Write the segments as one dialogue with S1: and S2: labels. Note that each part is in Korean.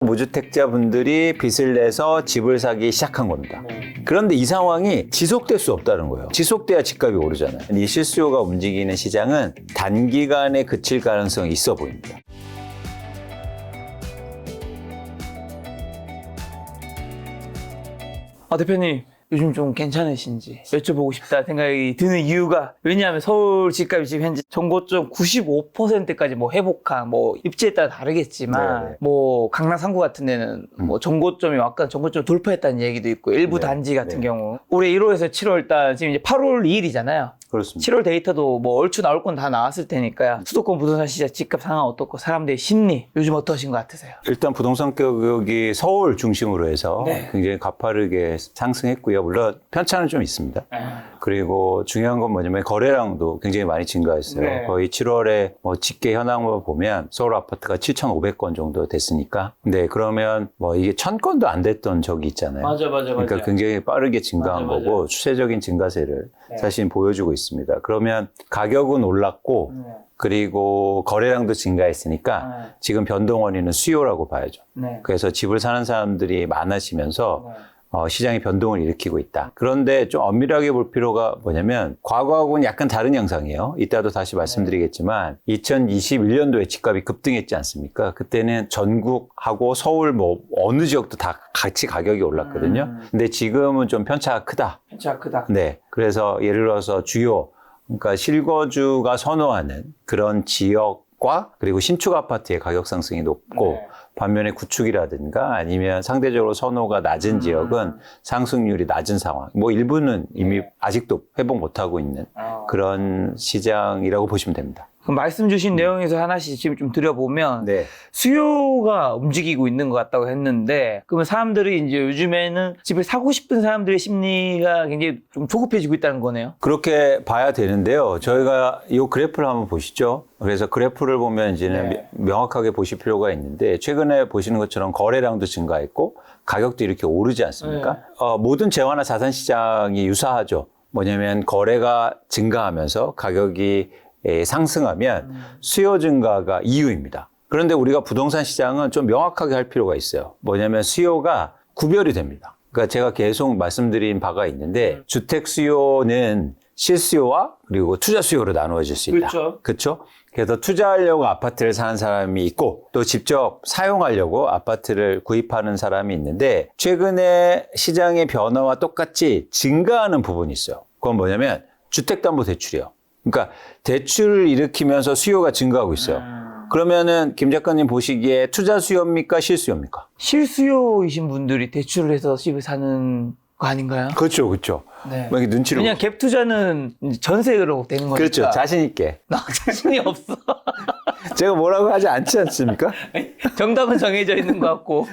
S1: 무주택자분들이 빚을 내서 집을 사기 시작한 겁니다. 그런데 이 상황이 지속될 수 없다는 거예요. 지속돼야 집값이 오르잖아요. 이 실수요가 움직이는 시장은 단기간에 그칠 가능성이 있어 보입니다.
S2: 대표님 요즘 좀 괜찮으신지 여쭤보고 싶다 생각이 드는 이유가, 왜냐하면 서울 집값이 지금 현재 전고점 95%까지 뭐 회복한, 뭐 입지에 따라 다르겠지만
S1: 네네.
S2: 뭐 강남 3구 같은 데는 뭐 전고점이 아까 전고점 돌파했다는 얘기도 있고, 일부
S1: 네.
S2: 단지 같은
S1: 네.
S2: 경우 올해 1월에서 7월 달, 지금 이제 8월 2일이잖아요.
S1: 그렇습니다.
S2: 7월 데이터도 뭐 얼추 나올 건 다 나왔을 테니까요. 수도권 부동산 시장 집값 상황 어떻고, 사람들의 심리 요즘 어떠신 것 같으세요?
S1: 일단 부동산 가격이 서울 중심으로 해서
S2: 네.
S1: 굉장히 가파르게 상승했고요. 물론 편차는 좀 있습니다. 그리고 중요한 건 뭐냐면 거래량도 굉장히 많이 증가했어요.
S2: 네.
S1: 거의 7월에 뭐 집계 현황을 보면 서울 아파트가 7,500건 정도 됐으니까. 네, 그러면 뭐 이게 1,000건도 안 됐던 적이 있잖아요.
S2: 맞아.
S1: 그러니까 굉장히 빠르게 증가한
S2: 맞아.
S1: 거고 추세적인 증가세를
S2: 네.
S1: 사실 보여주고 있습니다. 그러면 가격은 올랐고 그리고 거래량도 증가했으니까 지금 변동 원인은 수요라고 봐야죠.
S2: 네.
S1: 그래서 집을 사는 사람들이 많아지면서 시장이 변동을 일으키고 있다. 그런데 좀 엄밀하게 볼 필요가 뭐냐면 과거하고는 약간 다른 양상이에요. 이따도 다시 말씀드리겠지만 2021년도에 집값이 급등했지 않습니까? 그때는 전국하고 서울 뭐 어느 지역도 다 같이 가격이 올랐거든요. 근데 지금은 좀 편차가 크다.
S2: 편차가 크다.
S1: 네. 그래서 예를 들어서 주요, 그러니까 실거주가 선호하는 그런 지역과 그리고 신축 아파트의 가격 상승이 높고
S2: 네.
S1: 반면에 구축이라든가 아니면 상대적으로 선호가 낮은 지역은 상승률이 낮은 상황. 뭐 일부는 이미 아직도 회복 못하고 있는 그런 시장이라고 보시면 됩니다.
S2: 그럼 말씀 주신 내용에서 하나씩 지금 좀 드려보면
S1: 네.
S2: 수요가 움직이고 있는 것 같다고 했는데, 그러면 사람들이 이제 요즘에는 집을 사고 싶은 사람들의 심리가 굉장히 좀 조급해지고 있다는 거네요.
S1: 그렇게 봐야 되는데요. 저희가 이 그래프를 한번 보시죠. 그래서 그래프를 보면 이제는
S2: 네.
S1: 명확하게 보실 필요가 있는데, 최근에 보시는 것처럼 거래량도 증가했고 가격도 이렇게 오르지 않습니까?
S2: 네.
S1: 모든 재화나 자산 시장이 유사하죠. 뭐냐면 거래가 증가하면서 가격이 상승하면 수요 증가가 이유입니다. 그런데 우리가 부동산 시장은 좀 명확하게 할 필요가 있어요. 뭐냐면 수요가 구별이 됩니다. 그러니까 제가 계속 말씀드린 바가 있는데 주택 수요는 실수요와 그리고 투자 수요로 나누어질 수 있다. 그렇죠? 그래서 투자하려고 아파트를 사는 사람이 있고 또 직접 사용하려고 아파트를 구입하는 사람이 있는데, 최근에 시장의 변화와 똑같이 증가하는 부분이 있어요. 그건 뭐냐면 주택담보대출이요. 그러니까 대출을 일으키면서 수요가 증가하고 있어요. 그러면은 김 작가님 보시기에 투자 수요입니까? 실수요입니까?
S2: 실수요이신 분들이 대출을 해서 집을 사는 거 아닌가요?
S1: 그렇죠, 그렇죠.
S2: 네.
S1: 뭐 이렇게 눈치를
S2: 그냥 갭 투자는 전세로 되는 거니까.
S1: 그렇죠. 자신 있게.
S2: 나 자신이 없어.
S1: 제가 뭐라고 하지 않지 않습니까?
S2: 정답은 정해져 있는 것 같고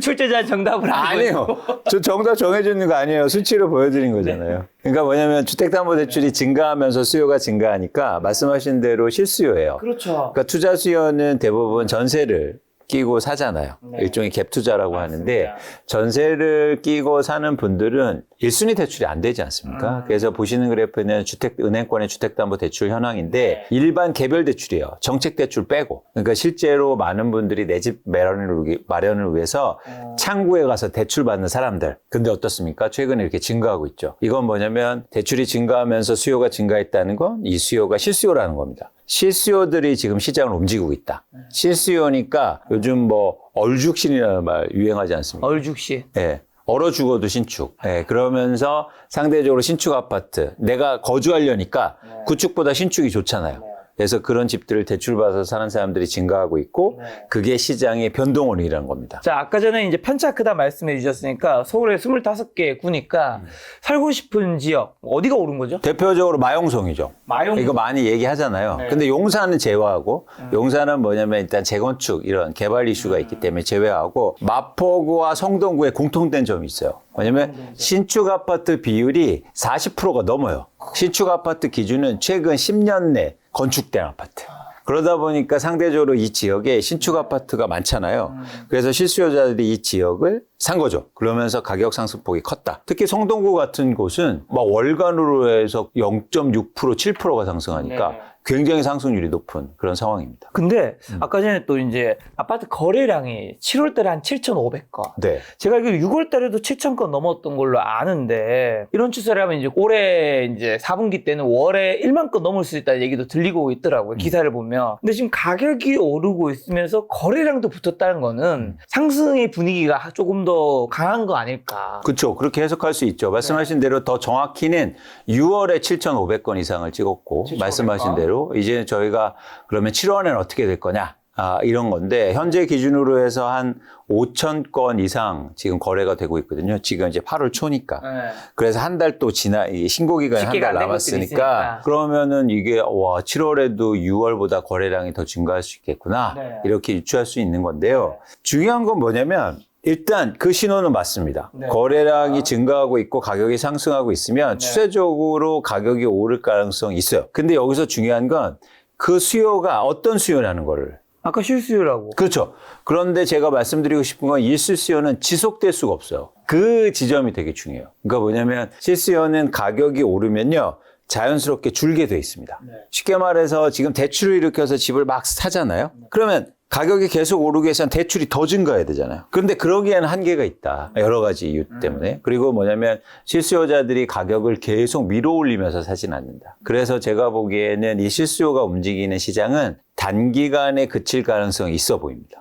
S2: 출제자는 정답을 알고
S1: 아니에요.
S2: 있고.
S1: 저 정답 정해져 있는 거 아니에요. 수치로 보여드린 거잖아요. 그러니까 뭐냐면 주택담보대출이 증가하면서 수요가 증가하니까 말씀하신 대로 실수요예요.
S2: 그렇죠.
S1: 그러니까 투자 수요는 대부분 전세를 끼고 사잖아요.
S2: 네.
S1: 일종의 갭 투자라고 하는데, 전세를 끼고 사는 분들은 1순위 대출이 안 되지 않습니까? 그래서 보시는 그래프는 은행권의 주택담보대출 현황인데 일반 개별 대출이에요. 정책 대출 빼고. 그러니까 실제로 많은 분들이 내 집 마련을 위해서 창구에 가서 대출 받는 사람들. 근데 어떻습니까? 최근에 이렇게 증가하고 있죠. 이건 뭐냐면 대출이 증가하면서 수요가 증가했다는 건 이 수요가 실수요라는 겁니다. 실수요들이 지금 시장을 움직이고 있다. 실수요니까 요즘 뭐 얼죽신이라는 말 유행하지 않습니까?
S2: 얼죽신.
S1: 예. 얼어 죽어도 신축. 예. 그러면서 상대적으로 신축 아파트. 내가 거주하려니까 구축보다 신축이 좋잖아요. 그래서 그런 집들을 대출받아서 사는 사람들이 증가하고 있고, 그게 시장의 변동원이라는 겁니다.
S2: 자, 아까 전에 이제 편차 크다 말씀해 주셨으니까 서울에 25개 구니까 살고 싶은 지역 어디가 오른 거죠?
S1: 대표적으로 마용성이죠.
S2: 마용.
S1: 이거 많이 얘기하잖아요.
S2: 네.
S1: 근데 용산은 제외하고, 용산은 뭐냐면 일단 재건축 이런 개발 이슈가 있기 때문에 제외하고, 마포구와 성동구에 공통된 점이 있어요. 뭐냐면 신축 아파트 비율이 40%가 넘어요. 신축 아파트 기준은 최근 10년 내 건축된 아파트. 그러다 보니까 상대적으로 이 지역에 신축 아파트가 많잖아요. 그래서 실수요자들이 이 지역을 산 거죠. 그러면서 가격 상승폭이 컸다. 특히 성동구 같은 곳은 막 월간으로 해서 0.6%, 7%가 상승하니까 굉장히 상승률이 높은 그런 상황입니다.
S2: 근데 아까 전에 또 이제 아파트 거래량이 7월 달에 한 7,500건.
S1: 네.
S2: 제가 알기로 6월 달에도 7,000건 넘었던 걸로 아는데 이런 추세를 하면 이제 올해 이제 4분기 때는 월에 1만 건 넘을 수 있다는 얘기도 들리고 있더라고요. 기사를 보면. 근데 지금 가격이 오르고 있으면서 거래량도 붙었다는 거는 상승의 분위기가 조금 더 강한 거 아닐까.
S1: 그렇죠. 그렇게 해석할 수 있죠. 말씀하신 대로 더 정확히는 6월에 7,500건 이상을 찍었고
S2: 7,500건.
S1: 말씀하신 대로 이제 저희가 그러면 7월에는 어떻게 될 거냐 이런 건데 현재 기준으로 해서 한 5,000건 이상 지금 거래가 되고 있거든요. 지금 이제 8월 초니까.
S2: 네.
S1: 그래서 한 달 또 이 신고 기간이 한
S2: 집계가
S1: 달
S2: 안된 것들이 있으니까.
S1: 남았으니까 그러면은 이게 와 7월에도 6월보다 거래량이 더 증가할 수 있겠구나
S2: 네.
S1: 이렇게 유추할 수 있는 건데요. 중요한 건 뭐냐면 일단 그 신호는 맞습니다.
S2: 네.
S1: 거래량이 증가하고 있고 가격이 상승하고 있으면
S2: 네.
S1: 추세적으로 가격이 오를 가능성이 있어요. 근데 여기서 중요한 건 그 수요가 어떤 수요라는 거를
S2: 아까 실수요라고.
S1: 그렇죠. 그런데 제가 말씀드리고 싶은 건 이 실수요는 지속될 수가 없어요. 그 지점이 되게 중요해요. 그러니까 뭐냐면 실수요는 가격이 오르면요. 자연스럽게 줄게 돼 있습니다.
S2: 네.
S1: 쉽게 말해서 지금 대출을 일으켜서 집을 막 사잖아요. 그러면 가격이 계속 오르기 위해서는 대출이 더 증가해야 되잖아요. 그런데 그러기에는 한계가 있다. 여러 가지 이유 때문에. 그리고 뭐냐면 실수요자들이 가격을 계속 밀어올리면서 사진 않는다. 그래서 제가 보기에는 이 실수요가 움직이는 시장은 단기간에 그칠 가능성이 있어 보입니다.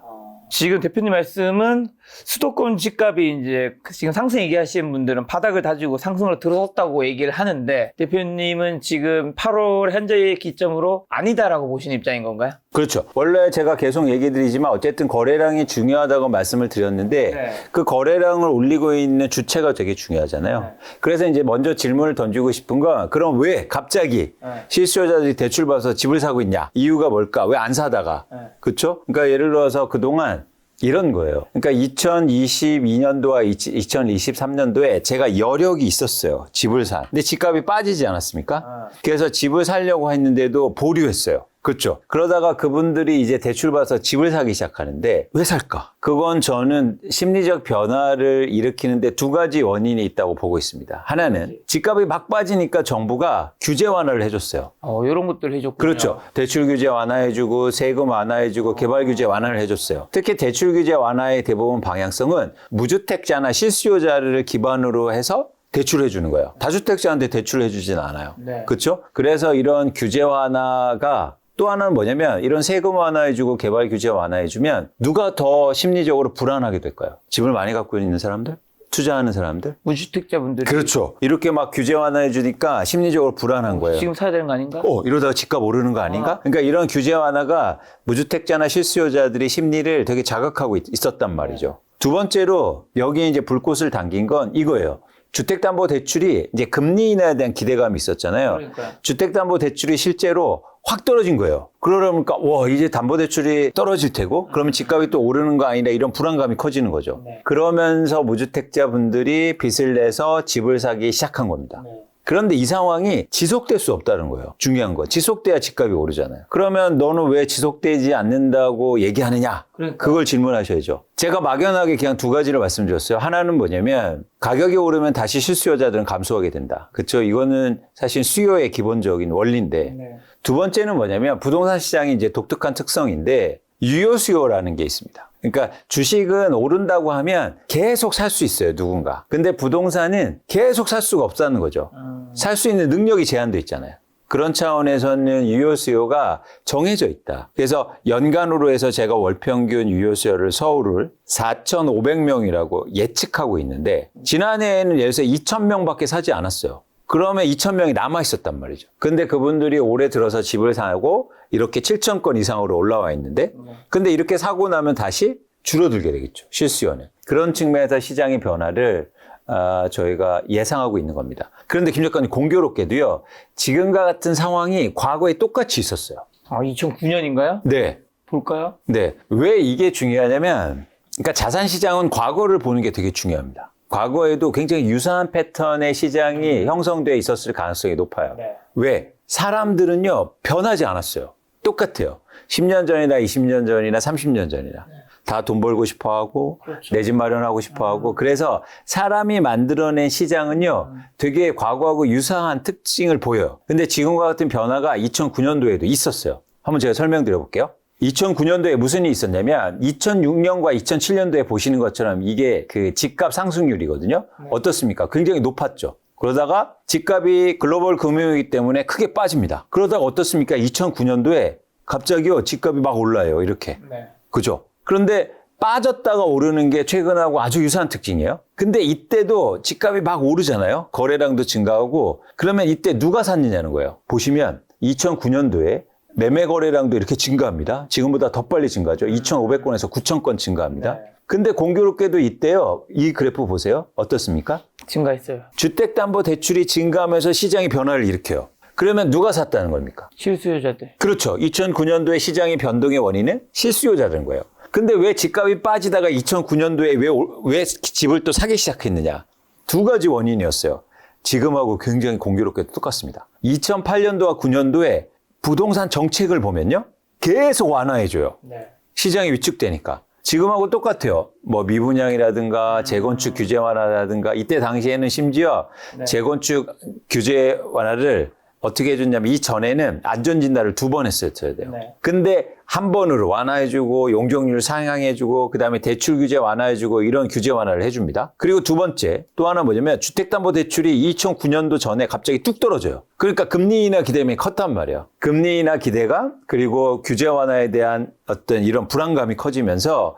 S2: 지금 대표님 말씀은 수도권 집값이 이제 지금 상승 얘기하시는 분들은 바닥을 다지고 상승으로 들어섰다고 얘기를 하는데 대표님은 지금 8월 현재의 기점으로 아니다라고 보시는 입장인 건가요?
S1: 그렇죠. 원래 제가 계속 얘기 드리지만 어쨌든 거래량이 중요하다고 말씀을 드렸는데
S2: 네.
S1: 그 거래량을 올리고 있는 주체가 되게 중요하잖아요.
S2: 네.
S1: 그래서 이제 먼저 질문을 던지고 싶은 건 그럼 왜 갑자기
S2: 네.
S1: 실수요자들이 대출 받아서 집을 사고 있냐? 이유가 뭘까? 왜 안 사다가?
S2: 네.
S1: 그렇죠? 그러니까 예를 들어서 그동안 이런 거예요. 그러니까 2022년도와 2023년도에 제가 여력이 있었어요. 집을 산. 근데 집값이 빠지지 않았습니까? 그래서 집을 사려고 했는데도 보류했어요. 그렇죠. 그러다가 그분들이 이제 대출 받아서 집을 사기 시작하는데 왜 살까? 그건 저는 심리적 변화를 일으키는데 두 가지 원인이 있다고 보고 있습니다. 하나는 집값이 막 빠지니까 정부가 규제 완화를 해줬어요.
S2: 이런 것들 해줬군요.
S1: 그렇죠. 대출 규제 완화해주고 세금 완화해주고 개발 규제 완화를 해줬어요. 특히 대출 규제 완화의 대부분 방향성은 무주택자나 실수요자를 기반으로 해서 대출해 주는 거예요. 다주택자한테 대출을 해주진 않아요.
S2: 네.
S1: 그렇죠? 그래서 이런 규제 완화가 또 하나는 뭐냐면 이런 세금 완화해주고 개발 규제 완화해주면 누가 더 심리적으로 불안하게 될까요? 집을 많이 갖고 있는 사람들? 투자하는 사람들?
S2: 무주택자분들이
S1: 그렇죠. 이렇게 막 규제 완화해주니까 심리적으로 불안한 거예요.
S2: 지금 사야 되는 거 아닌가?
S1: 이러다가 집값 오르는 거 아닌가? 그러니까 이런 규제 완화가 무주택자나 실수요자들의 심리를 되게 자극하고 있었단 말이죠. 두 번째로 여기에 이제 불꽃을 당긴 건 이거예요. 주택담보대출이 이제 금리 인하에 대한 기대감이 있었잖아요.
S2: 그러니까요.
S1: 주택담보대출이 실제로 확 떨어진 거예요. 그러니까 이제 담보대출이 떨어질 테고 그러면 집값이 또 오르는 거 아니냐 이런 불안감이 커지는 거죠.
S2: 네.
S1: 그러면서 무주택자분들이 빚을 내서 집을 사기 시작한 겁니다.
S2: 네.
S1: 그런데 이 상황이 지속될 수 없다는 거예요. 중요한 건. 지속돼야 집값이 오르잖아요. 그러면 너는 왜 지속되지 않는다고 얘기하느냐?
S2: 그러니까.
S1: 그걸 질문하셔야죠. 제가 막연하게 그냥 두 가지를 말씀드렸어요. 하나는 뭐냐면 가격이 오르면 다시 실수요자들은 감소하게 된다. 그렇죠? 이거는 사실 수요의 기본적인 원리인데
S2: 네.
S1: 두 번째는 뭐냐면 부동산 시장이 이제 독특한 특성인데 유효 수요라는 게 있습니다. 그러니까 주식은 오른다고 하면 계속 살 수 있어요, 누군가. 근데 부동산은 계속 살 수가 없다는 거죠. 살 수 있는 능력이 제한돼 있잖아요. 그런 차원에서는 유효 수요가 정해져 있다. 그래서 연간으로 해서 제가 월평균 유효 수요를 서울을 4,500명이라고 예측하고 있는데 지난해에는 예를 들어서 2,000명밖에 사지 않았어요. 그러면 2,000명이 남아 있었단 말이죠. 근데 그분들이 올해 들어서 집을 사고 이렇게 7,000건 이상으로 올라와 있는데 근데 이렇게 사고 나면 다시 줄어들게 되겠죠. 실수요는. 그런 측면에서 시장의 변화를 저희가 예상하고 있는 겁니다. 그런데 김 작가님 공교롭게도요. 지금과 같은 상황이 과거에 똑같이 있었어요.
S2: 2009년인가요?
S1: 네.
S2: 볼까요?
S1: 네. 왜 이게 중요하냐면 그러니까 자산 시장은 과거를 보는 게 되게 중요합니다. 과거에도 굉장히 유사한 패턴의 시장이 형성되어 있었을 가능성이 높아요.
S2: 네.
S1: 왜? 사람들은요, 변하지 않았어요. 똑같아요. 10년 전이나 20년 전이나 30년 전이나. 다 돈 벌고 싶어 하고
S2: 그렇죠.
S1: 내 집 마련하고 싶어 하고 그래서 사람이 만들어낸 시장은요 되게 과거하고 유사한 특징을 보여요. 근데 지금과 같은 변화가 2009년도에도 있었어요. 한번 제가 설명드려 볼게요. 2009년도에 무슨 일이 있었냐면 2006년과 2007년도에 보시는 것처럼 이게 그 집값 상승률이거든요. 어떻습니까? 굉장히 높았죠. 그러다가 집값이 글로벌 금융이기 때문에 크게 빠집니다. 그러다가 어떻습니까? 2009년도에 갑자기요 집값이 막 올라요. 이렇게.
S2: 네.
S1: 그죠? 그런데 빠졌다가 오르는 게 최근하고 아주 유사한 특징이에요. 근데 이때도 집값이 막 오르잖아요. 거래량도 증가하고 그러면 이때 누가 샀느냐는 거예요. 보시면 2009년도에 매매 거래량도 이렇게 증가합니다. 지금보다 더 빨리 증가하죠. 2,500건에서 9,000건 증가합니다.
S2: 네.
S1: 근데 공교롭게도 이때요. 이 그래프 보세요. 어떻습니까?
S2: 증가했어요.
S1: 주택담보대출이 증가하면서 시장이 변화를 일으켜요. 그러면 누가 샀다는 겁니까?
S2: 실수요자들.
S1: 그렇죠. 2009년도에 시장의 변동의 원인은 실수요자라는 거예요. 근데 왜 집값이 빠지다가 2009년도에 왜 집을 또 사기 시작했느냐? 두 가지 원인이었어요. 지금하고 굉장히 공교롭게도 똑같습니다. 2008년도와 9년도에 부동산 정책을 보면요. 계속 완화해줘요.
S2: 네.
S1: 시장이 위축되니까. 지금하고 똑같아요. 뭐 미분양이라든가 재건축 규제 완화라든가 이때 당시에는 심지어
S2: 네.
S1: 재건축 규제 완화를 어떻게 해줬냐면 이전에는 안전진단을 2번 했었어야 돼요.
S2: 네.
S1: 근데 한 번으로 완화해주고 용적률 상향해주고 그다음에 대출 규제 완화해주고 이런 규제 완화를 해줍니다. 그리고 두 번째 또 하나 뭐냐면 주택담보대출이 2009년도 전에 갑자기 뚝 떨어져요. 그러니까 금리 인하 기대감이 컸단 말이에요. 금리 인하 기대감 그리고 규제 완화에 대한 어떤 이런 불안감이 커지면서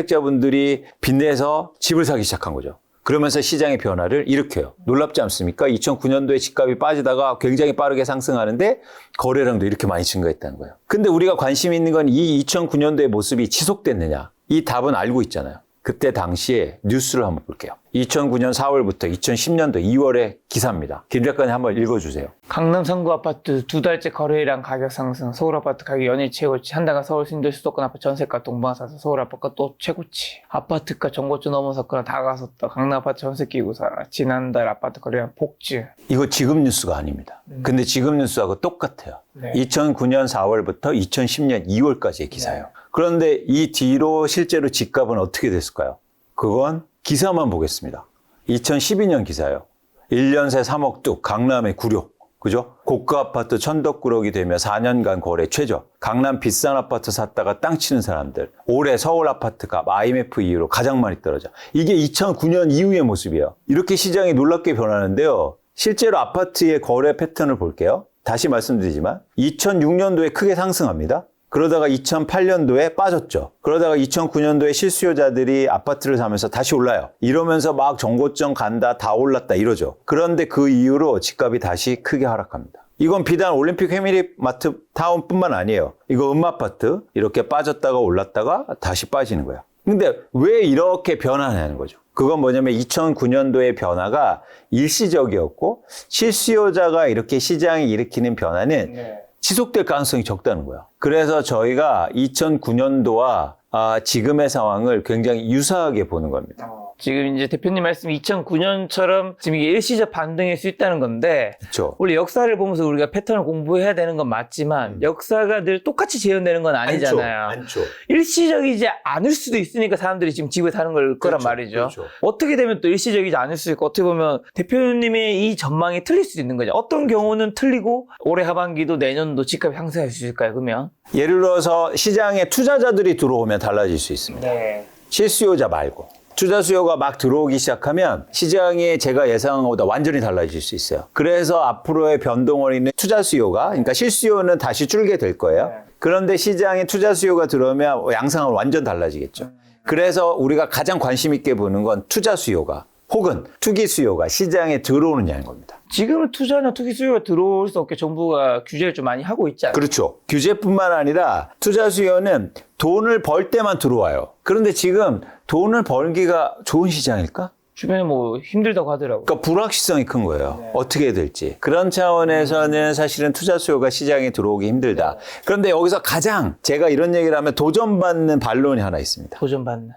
S1: 무주택자분들이 빚내서 집을 사기 시작한 거죠. 그러면서 시장의 변화를 일으켜요. 놀랍지 않습니까? 2009년도에 집값이 빠지다가 굉장히 빠르게 상승하는데 거래량도 이렇게 많이 증가했다는 거예요. 근데 우리가 관심 있는 건 이 2009년도의 모습이 지속됐느냐? 이 답은 알고 있잖아요. 그때 당시에 뉴스를 한번 볼게요. 2009년 4월부터 2010년도 2월의 기사입니다. 김 작가님 한번 읽어주세요.
S2: 강남 상구 아파트 2달째 거래량 가격 상승. 서울 아파트 가격 연일 최고치. 한다가 서울 신도 수도권 아파트 전세가 동방사서 서울 아파트가 또 최고치. 아파트가 전고점 넘어섰거나 다가섰다. 강남 아파트 전세 끼고 살아. 지난달 아파트 거래량 폭증.
S1: 이거 지금 뉴스가 아닙니다. 근데 지금 뉴스하고 똑같아요.
S2: 네.
S1: 2009년 4월부터 2010년 2월까지의 기사예요. 그런데 이 뒤로 실제로 집값은 어떻게 됐을까요? 그건 기사만 보겠습니다. 2012년 기사예요. 1년 새 3억 뚝 강남의 굴욕. 그죠? 고가 아파트 천덕꾸러기 되며 4년간 거래 최저. 강남 비싼 아파트 샀다가 땅 치는 사람들. 올해 서울 아파트가 IMF 이후로 가장 많이 떨어져. 이게 2009년 이후의 모습이에요. 이렇게 시장이 놀랍게 변하는데요. 실제로 아파트의 거래 패턴을 볼게요. 다시 말씀드리지만 2006년도에 크게 상승합니다. 그러다가 2008년도에 빠졌죠. 그러다가 2009년도에 실수요자들이 아파트를 사면서 다시 올라요. 이러면서 막 정고점 간다, 다 올랐다 이러죠. 그런데 그 이후로 집값이 다시 크게 하락합니다. 이건 비단 올림픽 해밀리마트 타운뿐만 아니에요. 이거 음아파트 이렇게 빠졌다가 올랐다가 다시 빠지는 거예요. 근데 왜 이렇게 변하냐는 거죠. 그건 뭐냐면 2009년도의 변화가 일시적이었고 실수요자가 이렇게 시장이 일으키는 변화는
S2: 네.
S1: 지속될 가능성이 적다는 거예요. 그래서 저희가 2009년도와 지금의 상황을 굉장히 유사하게 보는 겁니다.
S2: 지금 이제 대표님 말씀 2009년처럼 지금 이게 일시적 반등일 수 있다는 건데
S1: 그렇죠.
S2: 원래 역사를 보면서 우리가 패턴을 공부해야 되는 건 맞지만 역사가 늘 똑같이 재현되는 건 아니잖아요.
S1: 않죠.
S2: 일시적이지 않을 수도 있으니까 사람들이 지금 집에 사는 걸 거란
S1: 그렇죠,
S2: 말이죠.
S1: 그렇죠.
S2: 어떻게 되면 또 일시적이지 않을 수 있고 어떻게 보면 대표님의 이 전망이 틀릴 수도 있는 거죠. 어떤 경우는 틀리고 올해 하반기도 내년도 집값이 상승할 수 있을까요? 그러면
S1: 예를 들어서 시장에 투자자들이 들어오면 달라질 수 있습니다.
S2: 네.
S1: 실수요자 말고. 투자 수요가 막 들어오기 시작하면 시장이 제가 예상한 것보다 완전히 달라질 수 있어요. 그래서 앞으로의 변동원인은 투자 수요가, 그러니까 실수요는 다시 줄게 될 거예요.
S2: 네.
S1: 그런데 시장에 투자 수요가 들어오면 양상은 완전 달라지겠죠. 그래서 우리가 가장 관심 있게 보는 건 투자 수요가 혹은 투기 수요가 시장에 들어오느냐는 겁니다.
S2: 지금은 투자나 투기 수요가 들어올 수 없게 정부가 규제를 좀 많이 하고 있지 않나요?
S1: 그렇죠. 규제뿐만 아니라 투자 수요는 돈을 벌 때만 들어와요. 그런데 지금 돈을 벌기가 좋은 시장일까?
S2: 주변에 뭐 힘들다고 하더라고요.
S1: 그러니까 불확실성이 큰 거예요. 어떻게 될지. 그런 차원에서는 사실은 투자 수요가 시장에 들어오기 힘들다. 그런데 여기서 가장 제가 이런 얘기를 하면 도전받는 반론이 하나 있습니다.
S2: 도전받는.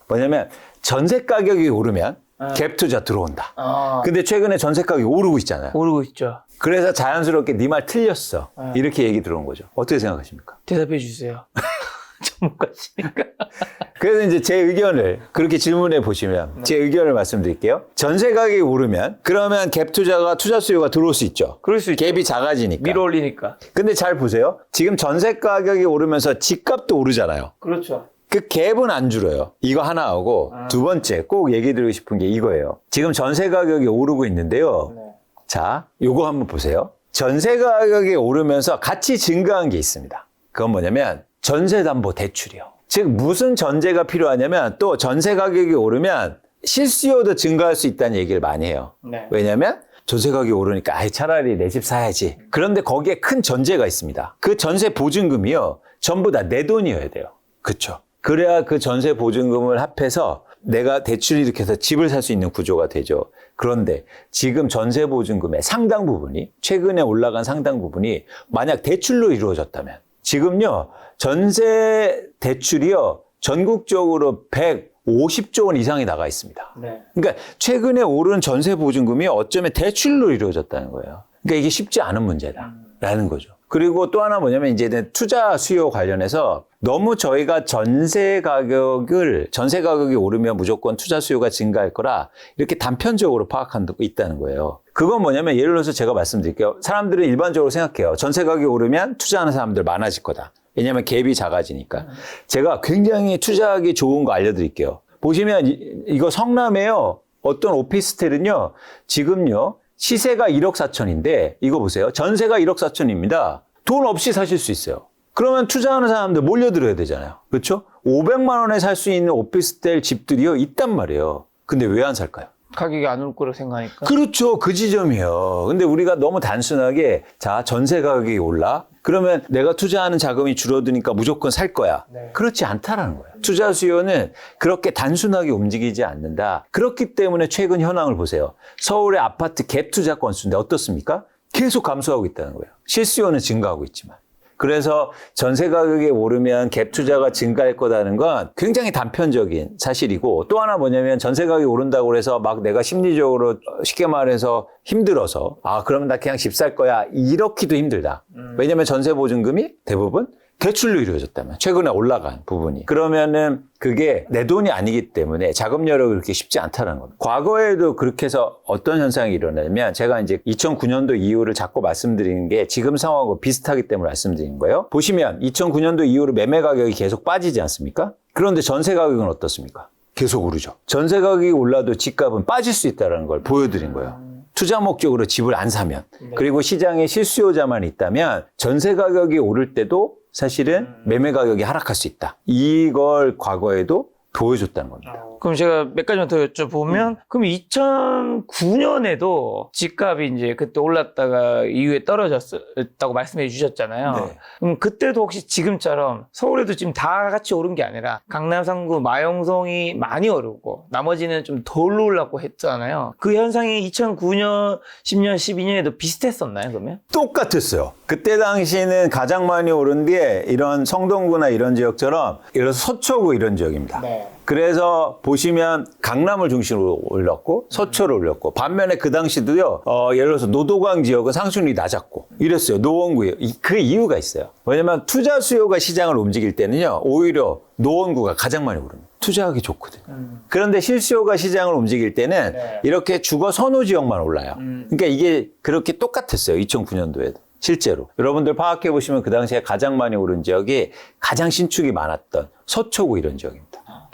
S1: 뭐냐면 전세 가격이 오르면 갭 투자 들어온다. 근데 최근에 전세 가격이 오르고 있잖아요.
S2: 오르고 있죠.
S1: 그래서 자연스럽게 네 말 틀렸어. 이렇게 얘기 들어온 거죠. 어떻게 생각하십니까?
S2: 대답해 주세요. 전문가시니까.
S1: 그래서 이제 제 의견을 그렇게 질문해 보시면 제 의견을 말씀드릴게요. 전세 가격이 오르면 그러면 갭 투자가 투자 수요가 들어올 수 있죠.
S2: 그럴 수 있죠.
S1: 갭이 작아지니까.
S2: 밀어올리니까.
S1: 근데 잘 보세요. 지금 전세 가격이 오르면서 집값도 오르잖아요.
S2: 그렇죠.
S1: 그 갭은 안 줄어요. 이거 하나 하고 두 번째 꼭 얘기 드리고 싶은 게 이거예요. 지금 전세 가격이 오르고 있는데요.
S2: 네.
S1: 자, 요거 한번 보세요. 전세 가격이 오르면서 같이 증가한 게 있습니다. 그건 뭐냐면 전세담보대출이요. 즉 무슨 전제가 필요하냐면 또 전세 가격이 오르면 실수요도 증가할 수 있다는 얘기를 많이 해요.
S2: 네.
S1: 왜냐면 전세 가격이 오르니까 아이 차라리 내 집 사야지. 그런데 거기에 큰 전제가 있습니다. 그 전세 보증금이요. 전부 다 내 돈이어야 돼요. 그렇죠. 그래야 그 전세 보증금을 합해서 내가 대출을 이렇게 해서 집을 살 수 있는 구조가 되죠. 그런데 지금 전세 보증금의 상당 부분이 최근에 올라간 상당 부분이 만약 대출로 이루어졌다면 지금요 전세 대출이요 전국적으로 150조 원 이상이 나가 있습니다.
S2: 네.
S1: 그러니까 최근에 오른 전세 보증금이 어쩌면 대출로 이루어졌다는 거예요. 그러니까 이게 쉽지 않은 문제다라는 거죠. 그리고 또 하나 뭐냐면 이제는 투자 수요 관련해서 너무 저희가 전세 가격이 오르면 무조건 투자 수요가 증가할 거라 이렇게 단편적으로 파악하고 있다는 거예요. 그건 뭐냐면 예를 들어서 제가 말씀드릴게요. 사람들은 일반적으로 생각해요. 전세 가격이 오르면 투자하는 사람들 많아질 거다. 왜냐하면 갭이 작아지니까. 제가 굉장히 투자하기 좋은 거 알려드릴게요. 보시면 이거 성남에요. 어떤 오피스텔은요. 지금요. 시세가 1억 4천인데 이거 보세요. 전세가 1억 4천입니다. 돈 없이 사실 수 있어요. 그러면 투자하는 사람들 몰려들어야 되잖아요. 그렇죠? 500만 원에 살 수 있는 오피스텔 집들이요. 있단 말이에요. 근데 왜 안 살까요?
S2: 가격이 안 올 거라고 생각하니까.
S1: 그렇죠. 그 지점이에요. 근데 우리가 너무 단순하게 자 전세 가격이 올라? 그러면 내가 투자하는 자금이 줄어드니까 무조건 살 거야.
S2: 네.
S1: 그렇지 않다라는 거예요. 투자 수요는 그렇게 단순하게 움직이지 않는다. 그렇기 때문에 최근 현황을 보세요. 서울의 아파트 갭 투자 건수인데 어떻습니까? 계속 감소하고 있다는 거예요. 실수요는 증가하고 있지만. 그래서 전세 가격이 오르면 갭 투자가 증가할 거라는 건 굉장히 단편적인 사실이고 또 하나 뭐냐면 전세 가격이 오른다고 해서 막 내가 심리적으로 쉽게 말해서 힘들어서 그러면 나 그냥 집 살 거야 이렇기도 힘들다. 왜냐면 전세 보증금이 대부분 대출로 이루어졌다면 최근에 올라간 부분이 그러면은 그게 내 돈이 아니기 때문에 자금 여력이 그렇게 쉽지 않다는 겁니다. 과거에도 그렇게 해서 어떤 현상이 일어나면 제가 이제 2009년도 이후를 자꾸 말씀드리는 게 지금 상황하고 비슷하기 때문에 말씀드리는 거예요. 보시면 2009년도 이후로 매매 가격이 계속 빠지지 않습니까? 그런데 전세 가격은 어떻습니까? 계속 오르죠. 전세 가격이 올라도 집값은 빠질 수 있다는 걸 보여드린 거예요. 투자 목적으로 집을 안 사면 그리고 시장에 실수요자만 있다면 전세 가격이 오를 때도 사실은 매매 가격이 하락할 수 있다. 이걸 과거에도 보여줬다는 겁니다.
S2: 그럼 제가 몇 가지만 더 여쭤보면, 그럼 2009년에도 집값이 이제 그때 올랐다가 이후에 떨어졌다고 말씀해 주셨잖아요.
S1: 네.
S2: 그럼 그때도 혹시 지금처럼 서울에도 지금 다 같이 오른 게 아니라 강남 3구 마용성이 많이 오르고 나머지는 좀 덜 올랐고 했잖아요. 그 현상이 2009년, 10년, 12년에도 비슷했었나요, 그러면?
S1: 똑같았어요. 그때 당시에는 가장 많이 오른 게 이런 성동구나 이런 지역처럼 예를 들어서 서초구 이런 지역입니다.
S2: 네.
S1: 그래서 보시면 강남을 중심으로 올렸고 서초를 올렸고 반면에 그 당시도요 예를 들어서 노도강 지역은 상승률이 낮았고 이랬어요. 노원구요. 그 이유가 있어요. 왜냐면 투자 수요가 시장을 움직일 때는요 오히려 노원구가 가장 많이 오릅니다. 투자하기 좋거든요. 그런데 실수요가 시장을 움직일 때는
S2: 네.
S1: 이렇게 주거 선호 지역만 올라요. 그러니까 이게 그렇게 똑같았어요. 2009년도에도. 실제로 여러분들 파악해 보시면 그 당시에 가장 많이 오른 지역이 가장 신축이 많았던 서초구 이런 지역입니다.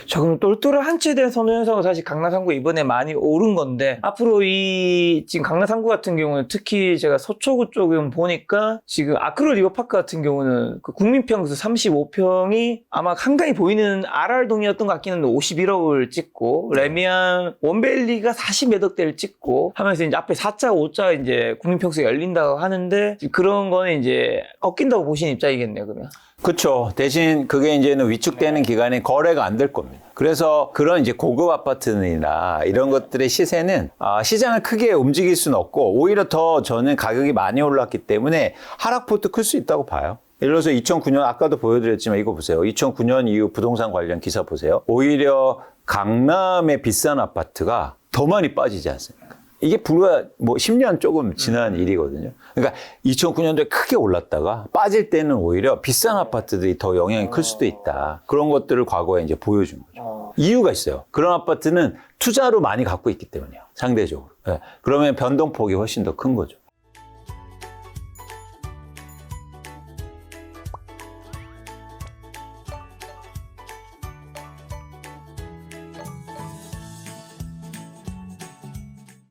S2: 자, 그럼 똘똘한 한 채에 대한 선호 현상은 사실 강남 3구 이번에 많이 오른 건데, 앞으로 지금 강남 3구 같은 경우는 특히 제가 서초구 쪽은 보니까 지금 아크로 리버파크 같은 경우는 그 국민평수 35평이 아마 한강이 보이는 RR동이었던 것 같기는 51억을 찍고, 레미안 원밸리가 40몇 억대를 찍고 하면서 이제 앞에 4자, 5자 이제 국민평수가 열린다고 하는데, 그런 거는 이제 꺾인다고 보시는 입장이겠네요, 그러면.
S1: 그렇죠. 대신 그게 이제는 위축되는 기간에 거래가 안 될 겁니다. 그래서 그런 이제 고급 아파트나 이런 것들의 시세는 시장을 크게 움직일 수는 없고 오히려 더 저는 가격이 많이 올랐기 때문에 하락폭도 클 수 있다고 봐요. 예를 들어서 2009년 아까도 보여드렸지만 이거 보세요. 2009년 이후 부동산 관련 기사 보세요. 오히려 강남의 비싼 아파트가 더 많이 빠지지 않습니까? 이게 불과 뭐 10년 조금 지난 일이거든요. 그러니까 2009년도에 크게 올랐다가 빠질 때는 오히려 비싼 아파트들이 더 영향이 클 수도 있다. 그런 것들을 과거에 이제 보여준 거죠. 이유가 있어요. 그런 아파트는 투자로 많이 갖고 있기 때문이에요. 상대적으로. 네. 그러면 변동폭이 훨씬 더 큰 거죠.